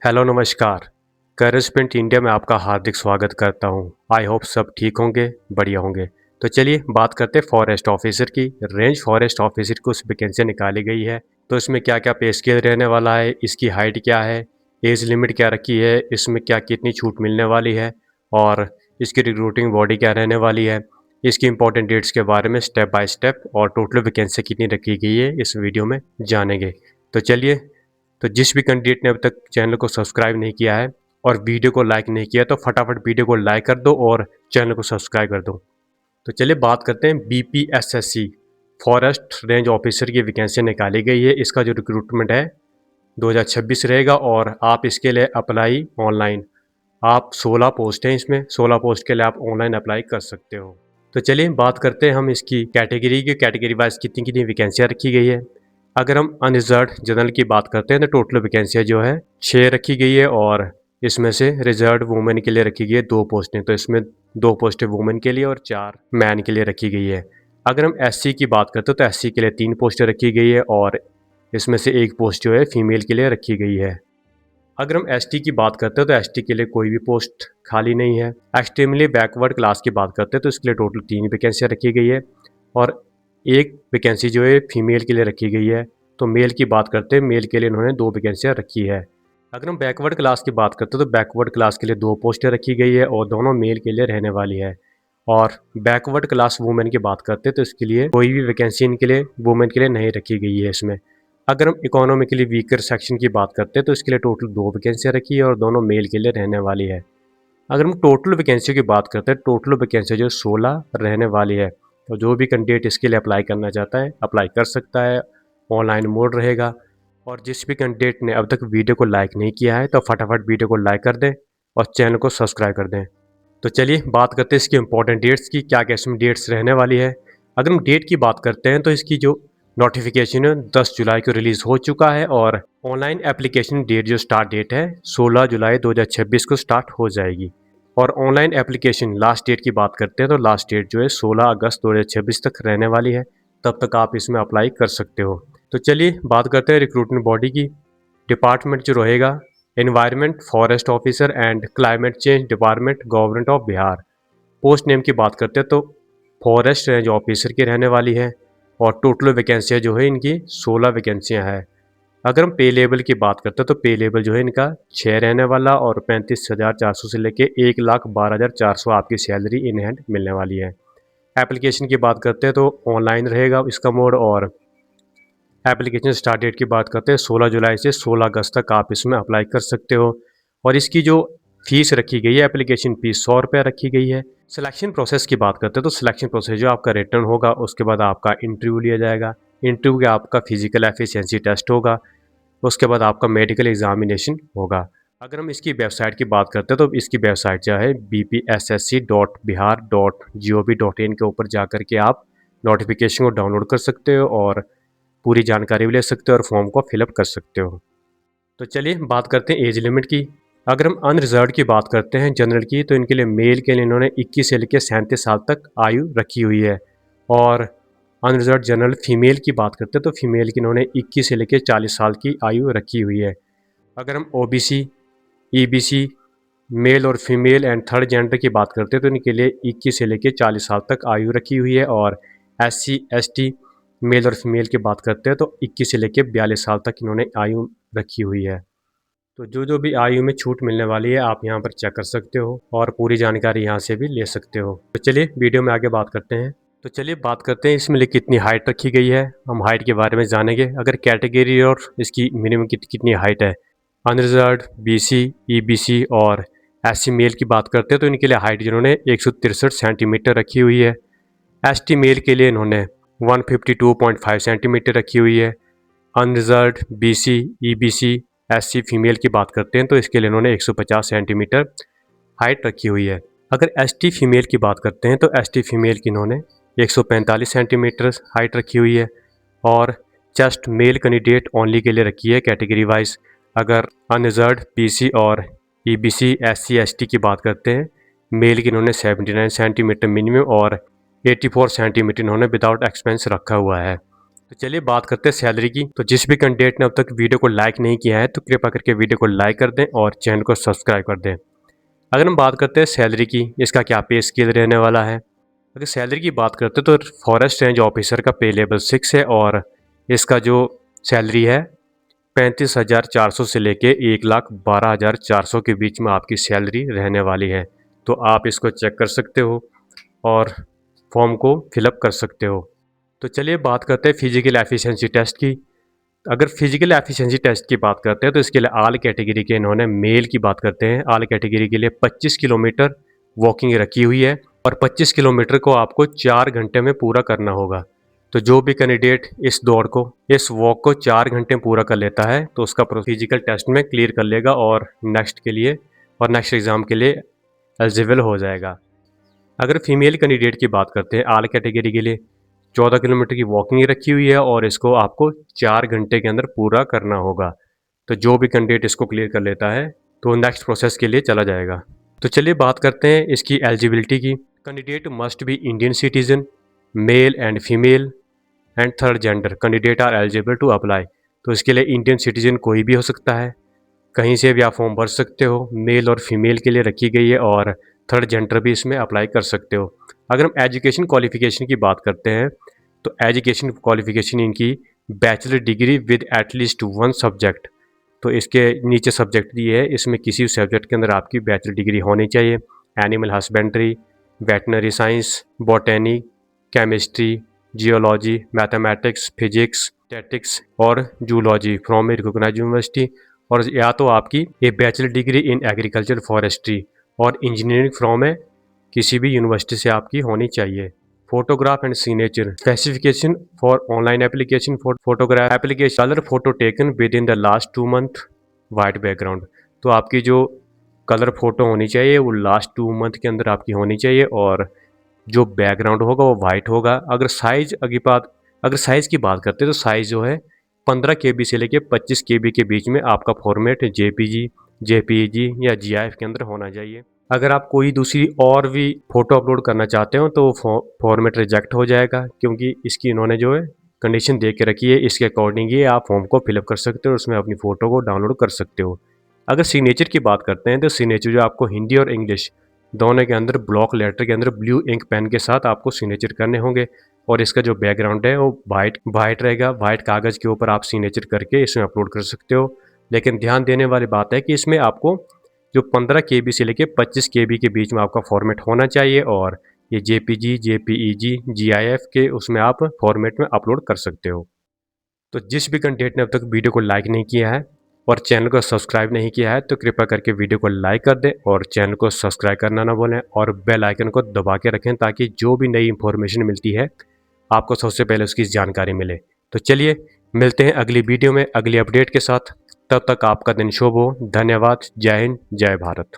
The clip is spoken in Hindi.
हेलो नमस्कार। करियर पॉइंट इंडिया में आपका हार्दिक स्वागत करता हूं। आई होप सब ठीक होंगे, बढ़िया होंगे। तो चलिए बात करते हैं फॉरेस्ट ऑफिसर की। रेंज फॉरेस्ट ऑफिसर की कुछ वैकेंसी निकाली गई है। तो इसमें क्या क्या पे स्केल रहने वाला है, इसकी हाइट क्या है, एज लिमिट क्या रखी है, इसमें क्या कितनी छूट मिलने वाली है और इसकी रिक्रूटिंग बॉडी क्या रहने वाली है, इसकी इंपॉर्टेंट डेट्स के बारे में स्टेप बाय स्टेप और टोटल वैकेंसी कितनी रखी गई है इस वीडियो में जानेंगे। तो चलिए, तो जिस भी कैंडिडेट ने अब तक चैनल को सब्सक्राइब नहीं किया है और वीडियो को लाइक नहीं किया तो फटाफट वीडियो को लाइक कर दो और चैनल को सब्सक्राइब कर दो। तो चलिए बात करते हैं बीपीएसएससी फॉरेस्ट रेंज ऑफिसर की वैकेंसी निकाली गई है। इसका जो रिक्रूटमेंट है 2026 रहेगा और आप इसके लिए अप्लाई ऑनलाइन, आप 16 पोस्ट हैं इसमें, 16 पोस्ट के लिए आप ऑनलाइन अप्लाई कर सकते हो। तो चलिए बात करते हैं हम इसकी कैटेगरी की। कैटेगरी वाइज कितनी कितनी वैकेंसियाँ रखी गई है। अगर हम अनरिजर्व जनरल की बात करते हैं तो टोटल वैकेंसियाँ जो है 6 रखी गई है और इसमें से रिजर्व वुमेन के लिए रखी गई है 2 पोस्टें। तो इसमें 2 पोस्टें वुमेन के लिए और 4 मैन के लिए रखी गई है। अगर हम एससी की बात करते हैं तो एससी के लिए 3 पोस्टें रखी गई है और इसमें से 1 पोस्ट जो है फीमेल के लिए रखी गई है। अगर हम एसटी की बात करते हैं तो एसटी के लिए कोई भी पोस्ट खाली नहीं है। एक्सट्रीमली बैकवर्ड क्लास की बात करते हैं तो इसके लिए टोटल 3 वैकेंसियाँ रखी गई है और 1 वैकेंसी जो है फीमेल के लिए रखी गई है। तो मेल की बात करते हैं, मेल के लिए इन्होंने 2 वैकेंसियाँ रखी है। अगर हम बैकवर्ड क्लास की बात करते हैं तो बैकवर्ड क्लास के लिए 2 पोस्टें रखी गई है और दोनों मेल के लिए रहने वाली है। और बैकवर्ड क्लास वुमेन की बात करते हैं तो इसके लिए कोई भी वैकेंसी इनके लिए वुमेन के लिए नहीं रखी गई है इसमें। अगर हम इकोनॉमिकली वीकर सेक्शन की बात करते हैं तो इसके लिए टोटल 2 वैकेंसियाँ रखी है और दोनों मेल के लिए रहने वाली है। अगर हम टोटल वैकेंसी की बात करते हैं, टोटल वैकेंसी जो 16 रहने वाली है। तो जो भी कैंडिडेट इसके लिए अप्लाई करना चाहता है अप्लाई कर सकता है। ऑनलाइन मोड रहेगा और जिस भी कैंडिडेट ने अब तक वीडियो को लाइक नहीं किया है तो फटाफट वीडियो को लाइक कर दें और चैनल को सब्सक्राइब कर दें। तो चलिए बात करते हैं इसकी इंपॉर्टेंट डेट्स की, क्या क्या इसमें डेट्स रहने वाली है। अगर हम डेट की बात करते हैं तो इसकी जो नोटिफिकेशन है 10 जुलाई को रिलीज़ हो चुका है और ऑनलाइन एप्लीकेशन डेट जो स्टार्ट डेट है 16 जुलाई 2026 को स्टार्ट हो जाएगी। और ऑनलाइन एप्लीकेशन लास्ट डेट की बात करते हैं तो लास्ट डेट जो है 16 अगस्त 2026 तक रहने वाली है। तब तक आप इसमें अप्लाई कर सकते हो। तो चलिए बात करते हैं रिक्रूटमेंट बॉडी की। डिपार्टमेंट जो रहेगा environment forest officer and climate change department government of Bihar. Post name की बात करते हैं तो फॉरेस्ट रेंज ऑफिसर की रहने वाली है और टोटल वैकेंसियाँ जो है इनकी 16 वैकेंसियाँ हैं। अगर हम पे लेवल की बात करते हैं तो पे लेवल जो है इनका 6 रहने वाला और 35,400 से लेके 1,12,400 आपकी सैलरी इन हैंड मिलने वाली है। एप्लीकेशन की बात करते हैं तो ऑनलाइन रहेगा इसका मोड और एप्लीकेशन स्टार्ट डेट की बात करते हैं 16 जुलाई से 16 अगस्त तक आप इसमें अप्लाई कर सकते हो। और इसकी जो फीस रखी गई है एप्लीकेशन फीस 100 रुपये रखी गई है। सिलेक्शन प्रोसेस की बात करते हैं तो सिलेक्शन प्रोसेस जो आपका रिटर्न होगा उसके बाद आपका इंटरव्यू लिया जाएगा। इंटरव्यू के आपका फिजिकल एफिशिएंसी टेस्ट होगा, उसके बाद आपका मेडिकल एग्जामिनेशन होगा। अगर हम इसकी वेबसाइट की बात करते हैं तो इसकी वेबसाइट जो है bpssc.bihar.gov.in के ऊपर जा कर के आप नोटिफिकेशन को डाउनलोड कर सकते हो और पूरी जानकारी भी ले सकते हो और फॉर्म को फिलअप कर सकते हो। तो चलिए बात करते हैं एज लिमिट की। अगर हम अनरिजर्व की बात करते हैं जनरल की तो इनके लिए मेल के लिए इन्होंने 21 से लेकर 37 साल तक आयु रखी हुई है। और अनरिजर्व जनरल फीमेल की बात करते हैं तो फीमेल की इन्होंने 21 से लेकर 40 साल की आयु रखी हुई है। अगर हम ओबीसी, ईबीसी, मेल और फीमेल एंड थर्ड जेंडर की बात करते हैं तो इनके लिए 21 से लेकर 40 साल तक आयु रखी हुई है। और एससी, एसटी, मेल और फीमेल की बात करते हैं तो 21 से लेकर 42 साल तक इन्होंने आयु रखी हुई है। तो जो भी आयु में छूट मिलने वाली है आप यहाँ पर चेक कर सकते हो और पूरी जानकारी यहाँ से भी ले सकते हो। तो चलिए वीडियो में आगे बात करते हैं। तो चलिए बात करते हैं इसमें कितनी हाइट रखी गई है, हम हाइट के बारे में जानेंगे। अगर कैटेगरी और इसकी मिनिमम कितनी हाइट है, अनरिजर्व, बीसी, ईबीसी और एससी मेल की बात करते हैं तो इनके लिए हाइट जिन्होंने 163 सेंटीमीटर रखी हुई है। एसटी मेल के लिए इन्होंने 152.5 सेंटीमीटर रखी हुई है। Unreserved, BC, EBC, SC female की बात करते हैं तो इसके लिए इन्होंने 150 सेंटीमीटर हाइट रखी हुई है। अगर एसटी फीमेल की बात करते हैं तो एसटी फीमेल की इन्होंने 145 सेंटीमीटर हाइट रखी हुई है। और चेस्ट मेल कैंडिडेट ओनली के लिए रखी है कैटेगरी वाइज। अगर अनरिजर्व, बीसी और ईबीसी, एससी, एसटी की बात करते हैं, मेल की इन्होंने 79 सेंटीमीटर मिनिमम और 84 सेंटीमीटर इन्होंने विदाउट एक्सपेंस रखा हुआ है। तो चलिए बात करते हैं सैलरी की। तो जिस भी कैंडिडेट ने अब तक वीडियो को लाइक नहीं किया है तो कृपया करके वीडियो को लाइक कर दें और चैनल को सब्सक्राइब कर दें। अगर हम बात करते हैं सैलरी की, इसका क्या पे स्केल रहने वाला है। अगर सैलरी की बात करते हैं तो फॉरेस्ट रेंज ऑफिसर का पे लेवल 6 है और इसका जो सैलरी है 35,400 से लेके 1,12,400 के बीच में आपकी सैलरी रहने वाली है। तो आप इसको चेक कर सकते हो और फॉर्म को फिलअप कर सकते हो। तो चलिए बात करते हैं फिजिकल एफिशिएंसी टेस्ट की। अगर फिजिकल एफिशिएंसी टेस्ट की बात करते हैं तो इसके लिए ऑल कैटेगरी के इन्होंने मेल की बात करते हैं। ऑल कैटेगरी के लिए 25 किलोमीटर वॉकिंग रखी हुई है और 25 किलोमीटर को आपको 4 घंटे में पूरा करना होगा। तो जो भी कैंडिडेट इस वॉक को 4 घंटे में पूरा कर लेता है तो उसका फिजिकल टेस्ट में क्लियर कर लेगा और नेक्स्ट एग्ज़ाम के लिए एलिजिबल हो जाएगा। अगर फीमेल कैंडिडेट की बात करते हैं ऑल कैटेगरी के लिए 14 किलोमीटर की वॉकिंग रखी हुई है और इसको आपको 4 घंटे के अंदर पूरा करना होगा। तो जो भी कैंडिडेट इसको क्लियर कर लेता है तो नेक्स्ट प्रोसेस के लिए चला जाएगा। तो चलिए बात करते हैं इसकी एलिजिबिलिटी की। Candidate must be Indian citizen, male and female and third gender candidate are eligible to apply. तो इसके लिए इंडियन सिटीजन कोई भी हो सकता है, कहीं से भी आप फॉर्म भर सकते हो। मेल और फीमेल के लिए रखी गई है और थर्ड जेंडर भी इसमें अप्लाई कर सकते हो। अगर हम एजुकेशन क्वालिफिकेशन की बात करते हैं तो एजुकेशन क्वालिफिकेशन इनकी bachelor degree with at least 1 subject. तो इसके नीचे सब्जेक्ट दिए है, इसमें किसी सब्जेक्ट के अंदर आपकी बैचलर डिग्री होनी चाहिए। Animal husbandry, veterinary science, botany, chemistry, geology, mathematics, physics, statics और zoology from a recognised university, और या तो आपकी a bachelor degree in agriculture forestry और इंजीनियरिंग फ्रॉम ए किसी भी यूनिवर्सिटी से आपकी होनी चाहिए। Photograph and signature specification for online application for photograph application colour photo taken with in the last 2 month white background. तो आपकी जो कलर फोटो होनी चाहिए वो लास्ट 2 मंथ के अंदर आपकी होनी चाहिए और जो बैकग्राउंड होगा वो वाइट होगा। अगर साइज़ की बात करते हैं तो साइज़ जो है 15 केबी से लेके 25 केबी के बीच में आपका फॉर्मेट जेपीजी, जेपीईजी या जीआईएफ के अंदर होना चाहिए। अगर आप कोई दूसरी और भी फ़ोटो अपलोड करना चाहते हो तो फॉर्मेट रिजेक्ट हो जाएगा, क्योंकि इसकी इन्होंने जो है कंडीशन दे के रखी है। इसके अकॉर्डिंग ही आप फॉर्म को फिलअप कर सकते हो और उसमें अपनी फ़ोटो को डाउनलोड कर सकते हो। अगर सिग्नेचर की बात करते हैं तो सिग्नेचर जो आपको हिंदी और इंग्लिश दोनों के अंदर ब्लॉक लेटर के अंदर ब्लू इंक पेन के साथ आपको सिग्नेचर करने होंगे और इसका जो बैकग्राउंड है वो वाइट रहेगा। वाइट कागज़ के ऊपर आप सिग्नेचर करके इसमें अपलोड कर सकते हो। लेकिन ध्यान देने वाली बात है कि इसमें आपको जो 15 केबी से लेके 25 केबी के बीच में आपका फॉर्मेट होना चाहिए और ये जेपीजी, जेपीईजी, जीआईएफ के उसमें आप फॉर्मेट में अपलोड कर सकते हो। तो जिस भी कैंडिडेट ने अब तक वीडियो को लाइक नहीं किया है और चैनल को सब्सक्राइब नहीं किया है तो कृपया करके वीडियो को लाइक कर दें और चैनल को सब्सक्राइब करना ना भूलें और बेल आइकन को दबा के रखें ताकि जो भी नई इन्फॉर्मेशन मिलती है आपको सबसे पहले उसकी जानकारी मिले। तो चलिए मिलते हैं अगली वीडियो में अगली अपडेट के साथ। तब तक आपका दिन शुभ हो। धन्यवाद। जय हिंद, जय भारत।